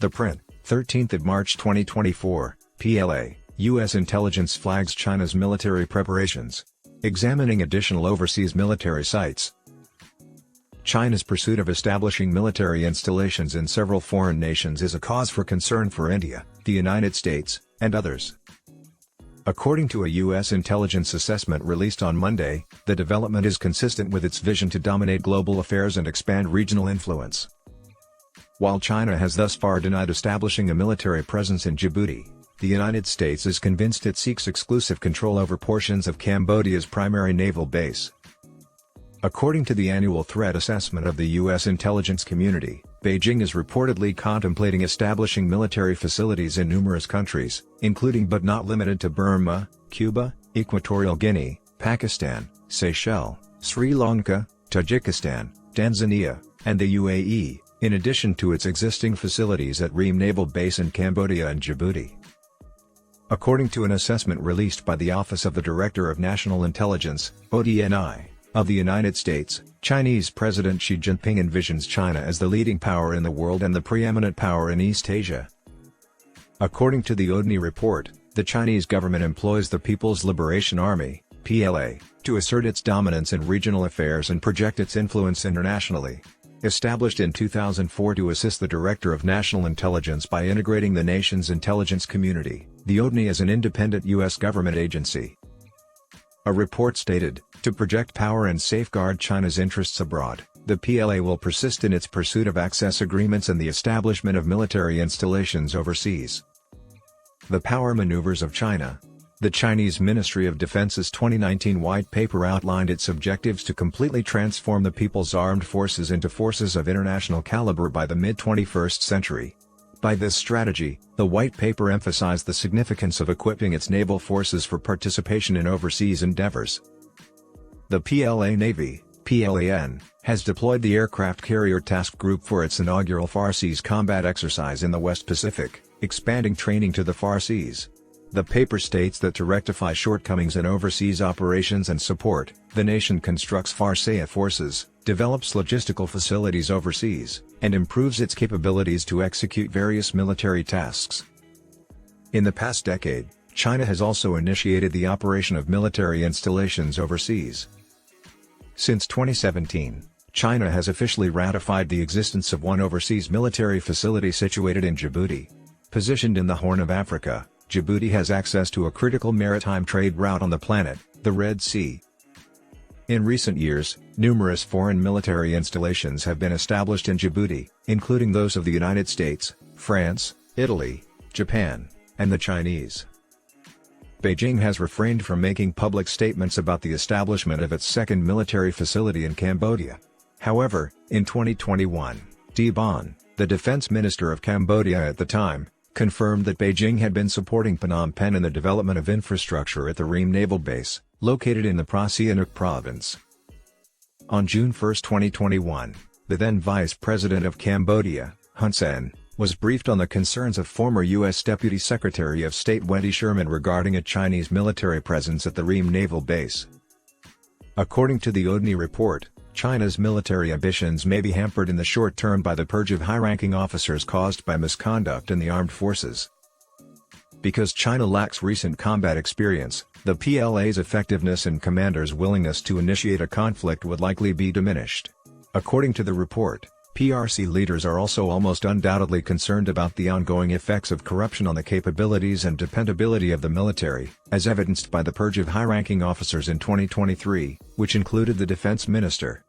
The print, 13th of March 2024, PLA, U.S. intelligence flags China's military preparations. Examining additional overseas military sites. China's pursuit of establishing military installations in several foreign nations is a cause for concern for India, the United States, and others. According to a U.S. intelligence assessment released on Monday, the development is consistent with its vision to dominate global affairs and expand regional influence. While China has thus far denied establishing a military presence in Djibouti, the United States is convinced it seeks exclusive control over portions of Cambodia's primary naval base. According to the annual threat assessment of the U.S. intelligence community, Beijing is reportedly contemplating establishing military facilities in numerous countries, including but not limited to Burma, Cuba, Equatorial Guinea, Pakistan, Seychelles, Sri Lanka, Tajikistan, Tanzania, and the UAE, in addition to its existing facilities at Ream Naval Base in Cambodia and Djibouti. According to an assessment released by the Office of the Director of National Intelligence, ODNI, of the United States, Chinese President Xi Jinping envisions China as the leading power in the world and the preeminent power in East Asia. According to the ODNI report, the Chinese government employs the People's Liberation Army, PLA, to assert its dominance in regional affairs and project its influence internationally. Established in 2004 to assist the Director of National Intelligence by integrating the nation's intelligence community, the ODNI is an independent U.S. government agency. A report stated, to project power and safeguard China's interests abroad, the PLA will persist in its pursuit of access agreements and the establishment of military installations overseas. The Power Maneuvers of China. The Chinese Ministry of Defense's 2019 white paper outlined its objectives to completely transform the people's armed forces into forces of international caliber by the mid-21st century. By this strategy, the white paper emphasized the significance of equipping its naval forces for participation in overseas endeavors. The PLA Navy, PLAN, has deployed the Aircraft Carrier Task Group for its inaugural Far Seas combat exercise in the West Pacific, expanding training to the Far Seas. The paper states that to rectify shortcomings in overseas operations and support, the nation constructs FAR-SEA forces, develops logistical facilities overseas, and improves its capabilities to execute various military tasks. In the past decade, China has also initiated the operation of military installations overseas. Since 2017, China has officially ratified the existence of one overseas military facility situated in Djibouti. Positioned in the Horn of Africa, Djibouti has access to a critical maritime trade route on the planet, the Red Sea. In recent years, numerous foreign military installations have been established in Djibouti, including those of the United States, France, Italy, Japan, and the Chinese. Beijing has refrained from making public statements about the establishment of its second military facility in Cambodia. However, in 2021, D. Bon, the defense minister of Cambodia at the time, confirmed that Beijing had been supporting Phnom Penh in the development of infrastructure at the Ream Naval Base, located in the Sihanouk province. On June 1, 2021, the then Vice President of Cambodia, Hun Sen, was briefed on the concerns of former U.S. Deputy Secretary of State Wendy Sherman regarding a Chinese military presence at the Ream Naval Base. According to the ODNI report, China's military ambitions may be hampered in the short term by the purge of high-ranking officers caused by misconduct in the armed forces. Because China lacks recent combat experience, the PLA's effectiveness and commanders' willingness to initiate a conflict would likely be diminished. According to the report, PRC leaders are also almost undoubtedly concerned about the ongoing effects of corruption on the capabilities and dependability of the military, as evidenced by the purge of high-ranking officers in 2023, which included the defense minister.